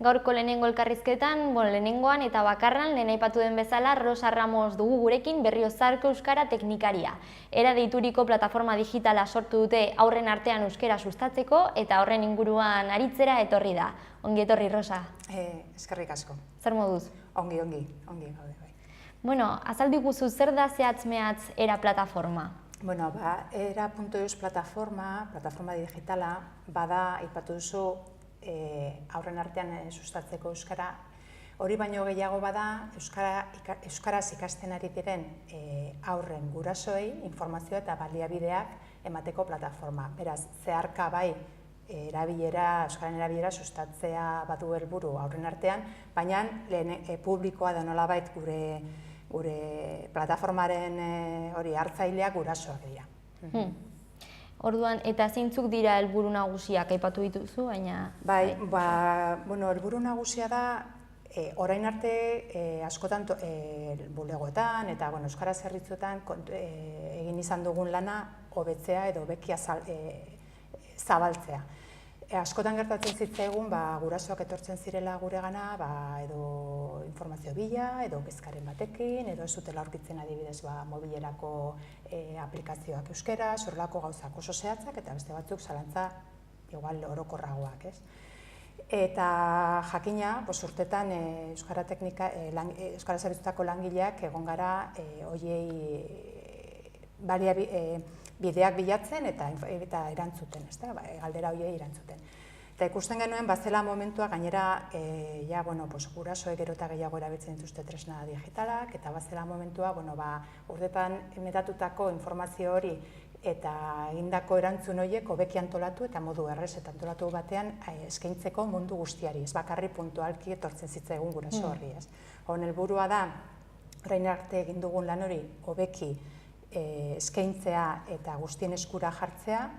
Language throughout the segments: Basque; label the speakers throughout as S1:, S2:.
S1: Gaurko lehenengo elkarrizketan, lehenengoan eta bakarran lehen aipatu den bezala Rosa Ramos dugu gurekin Berriozarko euskara teknikaria. Era deituriko plataforma digitala sortu dute aurren artean euskara sustatzeko eta horren inguruan aritzera etorri da. Ongi etorri, Rosa.
S2: Eskerrik asko.
S1: Zer moduz?
S2: Ongi gaude bai.
S1: Bueno, azaldu iguzu zer da zehatz-mehatz Era plataforma?
S2: Bueno, era.eus plataforma digitala, bada, aipatu duzu, aurren artean sustatzeko euskara, hori baino gehiago bada, euskaraz ikasten ari diren aurren gurasoei informazioa eta baliabideak emateko plataforma. Beraz, zeharka bai euskaren erabilera sustatzea badu helburu aurren artean, baina lehen publikoa da nolabait gure plataformaren hori hartzaileak gurasoak dira.
S1: Orduan, eta zeintzuk dira helburu nagusiak aipatu dituzu, baina...
S2: Bai, helburu nagusia da, orain arte askotan bulegoetan eta euskara zerbitzuetan egin izan dugun lana hobetzea edo bekia zabaltzea. Askotan gertatzen zitzaigun gurasoak etortzen zirela guregana edo informazio bila, edo kezkaren batekin, edo ez zutela aurkitzen adibidez mobilerako aplikazioak euskaraz, horrelako gauzak oso zehatzak eta beste batzuk zalantza igual orokorragoak, ez? Eta jakina, urtetan euskara zerbitzutako langileak egon gara hoiei bideak bilatzen eta erantzuten, galdera horiei erantzuten. Eta ikusten genuen, bazela momentua gainera, gurasoek gero eta gehiago erabiltzen dituzte tresna digitalak, eta bazela momentua, urtetan metatutako informazio hori eta egindako erantzun horiek hobeki antolatu eta modu errez eta antolatu batean eskaintzeko mundu guztiari, ez bakarri puntualki etortzen zitzaigun guraso horri, ez. Hon helburua da, orain arte egin dugun lan hori hobeki eskaintzea eta guztien eskura jartzea,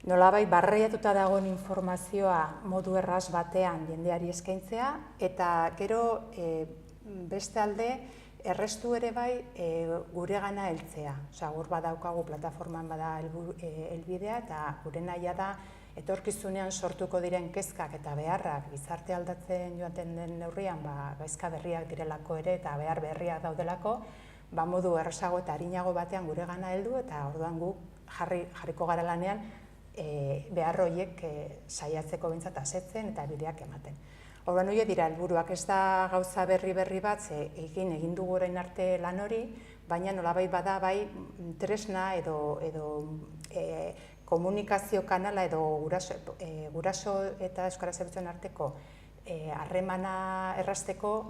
S2: nolabait barreiatuta dagoen informazioa modu erraz batean jendeari eskaintzea, eta gero beste alde errestu ere bai guregana heltzea. Hor badaukagu plataforman bada helbidea eta gure nahia da etorkizunean sortuko diren kezkak eta beharrak gizarte aldatzen joaten den neurrian gaizka berriak direlako ere eta behar berriak daudelako, modu errazago eta arinago batean guregana heldu eta orduan gu jarriko gara lanean behar horiek saiatzeko behintzat asetzen eta bideak ematen. Orduan horiek dira helburuak, ez da gauza berri bat, egin dugu orain arte lan hori, baina nolabait bada bai tresna edo komunikazio kanala edo guraso eta euskara zerbitzuen arteko harremana errazteko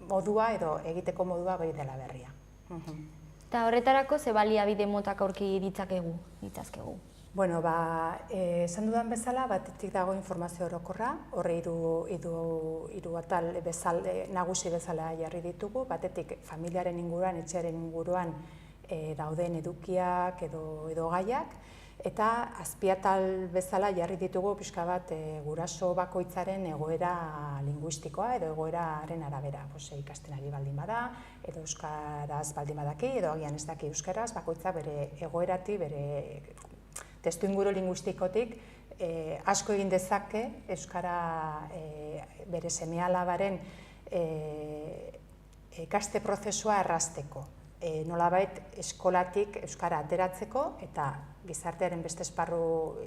S2: modua edo egiteko modua bai dela berria.
S1: Eta horretarako ze baliabide motak aurki ditzakegu?
S2: Bueno, esan dudan bezala, batetik dago informazio orokorra, horre hiru atal nagusi bezala jarri ditugu, batetik familiaren inguruan, etxearen inguruan dauden edukiak edo gaiak, eta azpiatal bezala jarri ditugu pixka bat guraso bakoitzaren egoera linguistikoa edo egoeraren arabera. Ikasten ari baldin bada, edo euskaraz baldin badaki, edo agian ez daki euskaraz, bakoitza bere egoeratik, bere testuinguru linguistikotik asko egin dezake euskara bere seme-alabaren ikaste prozesua errazteko. Nolabait eskolatik euskara ateratzeko eta gizartearen beste esparru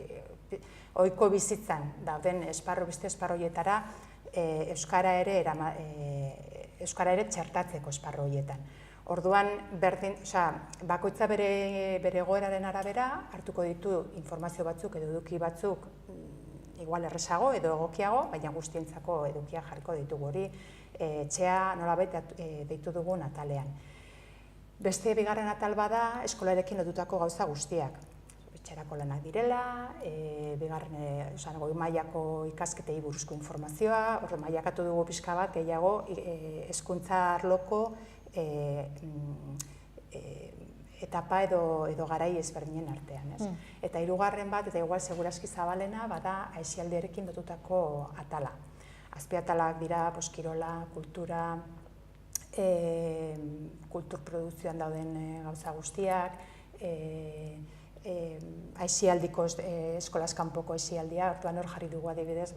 S2: ohiko bizitzan dauden beste esparroietara euskara ere txertatzeko esparru horietan. Orduan, bakoitza bere egoeraren arabera hartuko ditu informazio batzuk edo eduki batzuk igual errezago edo egokiago, baina guztientzako edukia jarriko ditugu hori etxea nolabait deitu dugun atalean. Beste bigarren atal bada eskolarekin lotutako gauza guztiak. Etxerako lanak direla, goi mailako ikasketei buruzko informazioa, mailakatu dugu pixka bat gehiago hezkuntza arloko etapa edo garai ezberdinen artean. Eta hirugarren bat, eta igual segurazki zabalena, bada aisialdiarekin lotutako atala. Azpiatalak dira kirola, kultura, kulturprodukzioan dauden gauza guztiak, aisialdiko eskolaz kanpoko aisialdia, orduan hor jarri dugu adibidez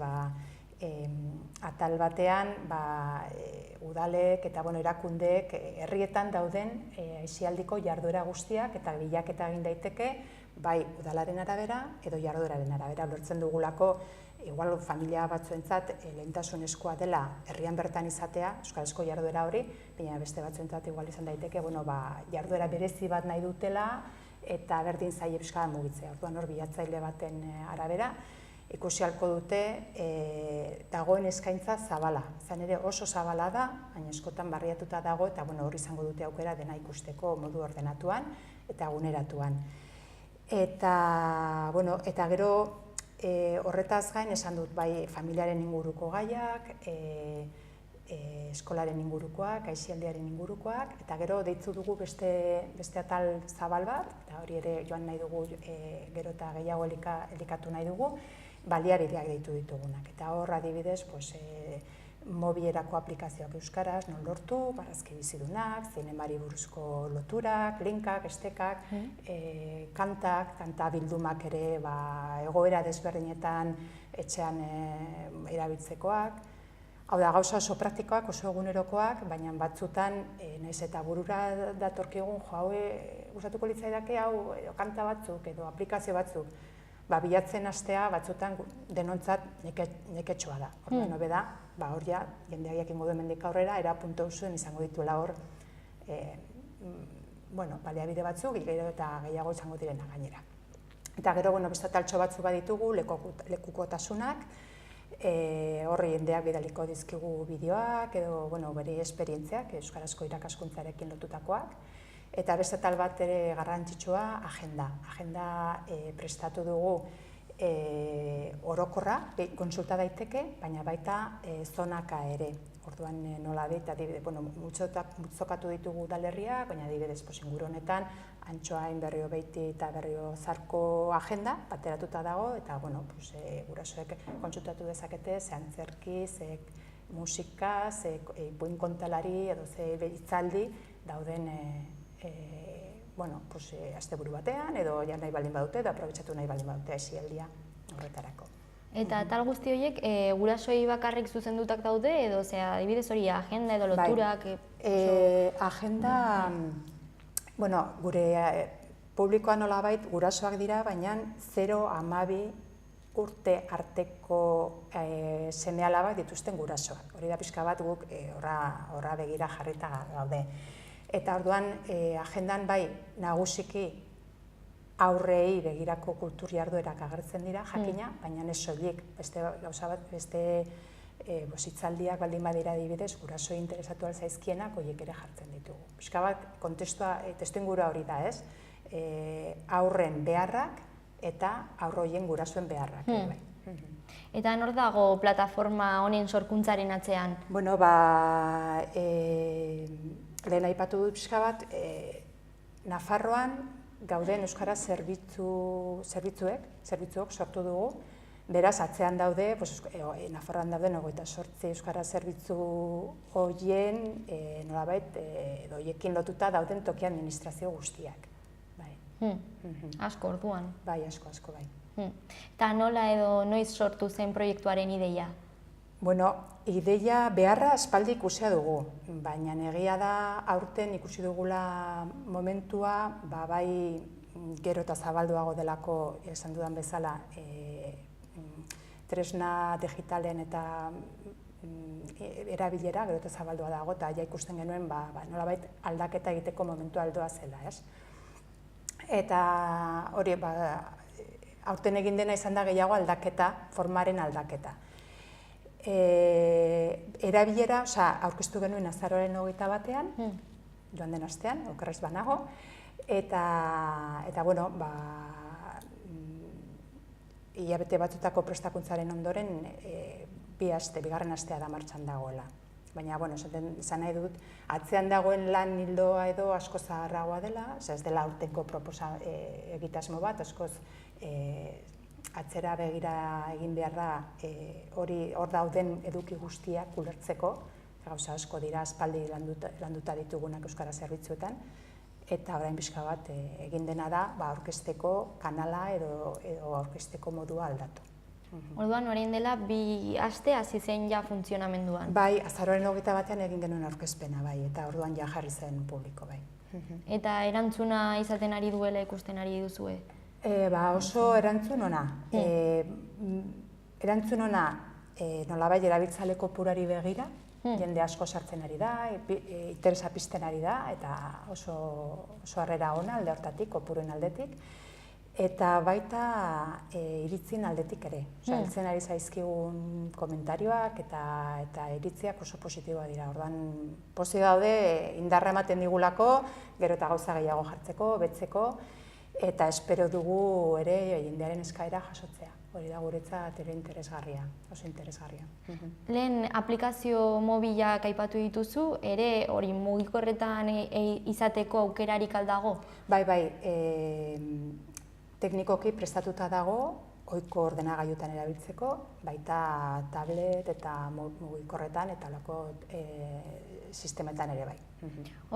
S2: atal batean udalek eta erakundeek herrietan dauden aisialdiko jarduera guztiak eta bilaketa egin daiteke bai udalaren arabera edo jardueraren arabera. Ulertzen dugulako igual familia batzuentzat lehentasunezkoa dela herrian bertan izatea, euskarazko jarduera hori, baina beste batzuentzat igual izan daiteke jarduera berezi bat nahi dutela eta berdin zaie pixka bat mugitzea. Orduan hor bilatzaile baten arabera ikusi ahalko dute dagoen eskaintza zabala. Izan ere oso zabala da, baina askotan barriatuta dago eta hor izango dute aukera dena ikusteko modu ordenatuan eta eguneratuan. Eta gero horretaz gain esan dut bai familiaren inguruko gaiak, eskolaren ingurukoak, aisialdiaren ingurukoak, eta gero deitzu dugu beste atal zabal bat, eta hori ere joan nahi dugu gero eta gehiago elikatu nahi dugu, baliabideak deitu ditugunak. Eta hor adibidez, mobilerako aplikazioak euskaraz, non lortu, barazki bizidunak, zinemari buruzko loturak, linkak, estekak, kanta bildumak ere egoera desberdinetan etxean erabiltzekoak. Hau da, gauza oso praktikoak, oso egunerokoak, baina batzutan, nahiz eta burura datorkigun, gustatuko litzaidake hau kanta batzuk edo aplikazio batzuk, bilatzen hastea batzutan denontzat neketxoa da. Orduan hobe da, hor ja, jendeak jakingo du hemendik aurrera, era puntu zuen izango dituela hor, baliabide batzuk, gero eta gehiago izango direna gainera. Eta gero, beste taltxo batzu baditugu, lekukotasunak, horri jendeak bidaliko dizkigu bideoak, edo bere esperientziak, euskarazko irakaskuntzarekin lotutakoak. Eta beste tal bat ere garrantzitsua, agenda. Agenda prestatu dugu orokorra, kontsulta daiteke, baina baita zonaka ere. Orduan nola dit, multzokatu ditugu udalerriak, baina adibidez inguru honetan, Antxoain, Berrio Beiti eta Berrio Zarko agenda bateratuta dago, eta gurasoek kontsultatu dezakete, ze antzerki, ze musika, ze ipuin kontalari edo ze hitzaldi dauden asteburu batean, edo nahi baldin badute, edo aprobetxatu nahi baldin badute aisialdia horretarako.
S1: Eta tal guzti horiek gurasoei bakarrik zuzendutak daude, edo adibidez hori agenda edo loturak?
S2: Agenda, gure publikoa nolabait gurasoak dira, baina 0-12 urte arteko seme-alabak dituzten gurasoak. Hori da pixka bat guk horra begira jarrita gaude. Eta orduan, agendan bai nagusiki aurrei begirako kultur jarduerak agertzen dira, jakina, baina ez soilik, beste gauza bat, beste hitzaldiak baldin badira adibidez, guraso interesatu alzaizkienak horiek ere jartzen ditugu. Pixka bat, testuingurua hori da, ez? Aurren beharrak eta aurroien gurasoen beharrak.
S1: Eta nor dago plataforma honen sorkuntzaren atzean?
S2: Lehen aipatu dut pixka bat, Nafarroan gauden euskara zerbitzuek sortu dugu, beraz atzean daude, Nafarroan dauden 28 euskara zerbitzu horien, nolabait, horiekin lotuta dauden toki administrazio guztiak.
S1: Asko orduan?
S2: Bai, asko, bai.
S1: Eta nola edo noiz sortu zen proiektuaren ideia?
S2: Ideia beharra aspaldi ikusia dugu, baina egia da aurten ikusi dugula momentua, bai gero eta zabalduago delako, esan dudan bezala, tresna digitalen eta erabilera gero eta zabaldua dago, eta ja ikusten genuen nolabait aldaketa egiteko momentua aldoa zela, ez? Eta hori, aurten egin dena izan da gehiago aldaketa, formaren aldaketa. Erabilera, aurkeztu genuen azaroaren 21-ean, joan den astean, okerrez banago, eta hilabete batzutako prestakuntzaren ondoren bigarren astea da martxan dagoela. Baina, esan nahi dut, atzean dagoen lan hildoa edo asko zaharragoa dela, ez dela aurtenko egitasmo bat, askoz atzera begira egin behar da hor dauden eduki guztiak ulertzeko, gauza asko dira aspaldi landuta ditugunak euskara zerbitzuetan, eta orain pixka bat egin dena da aurkezteko kanala edo aurkezteko modua aldatu.
S1: Orduan, orain dela, 2 aste hasi zen ja funtzionamenduan.
S2: Bai, azaroaren 21 egin genuen aurkezpena, bai, eta orduan ja jarri zen publiko, bai.
S1: Eta erantzuna izaten ari duela ikusten ari duzue?
S2: Oso erantzun ona. Erantzun ona nolabait erabiltzale kopurari begira, jende asko sartzen ari da, interesa pizten ari da, eta oso harrera ona alde hortatik, kopuruen aldetik, eta baita iritzien aldetik ere. Heltzen ari zaizkigun komentarioak eta iritziak oso positiboa dira. Orduan, pozik daude indarra ematen digulako, gero eta gauza gehiago jartzeko, betzeko, eta espero dugu ere jendearen eskaera jasotzea. Hori da guretzat ere interesgarria, oso interesgarria.
S1: Lehen aplikazio mobilak aipatu dituzu, ere hori mugikorretan izateko aukerarik aldago?
S2: Bai, teknikoki prestatuta dago, ohiko ordenagailutan erabiltzeko, baita tablet eta mugikorretan eta halako sistemetan ere bai.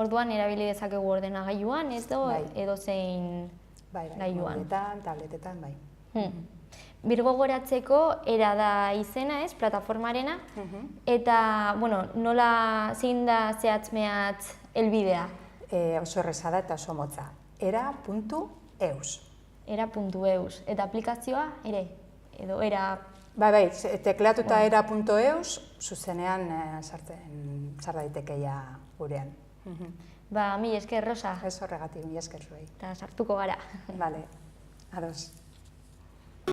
S1: Orduan erabili dezakegu ordenagailuan, ez da edozein gailuan?
S2: Bai, tabletetan, bai.
S1: Birgogoratzeko era da izena, ez, plataformarena, eta, nola zein da zehatz-mehatz helbidea?
S2: Oso erreza da eta oso motza. Era.eus.
S1: Era.eus. Eta aplikazioa ere? Edo era...
S2: Bai, tekleatuta era.eus, zuzenean sar daitekeia gurean.
S1: Mila esker, Rosa.
S2: Ez horregatik, mila esker zuei.
S1: Eta sartuko gara.
S2: Bale, ados.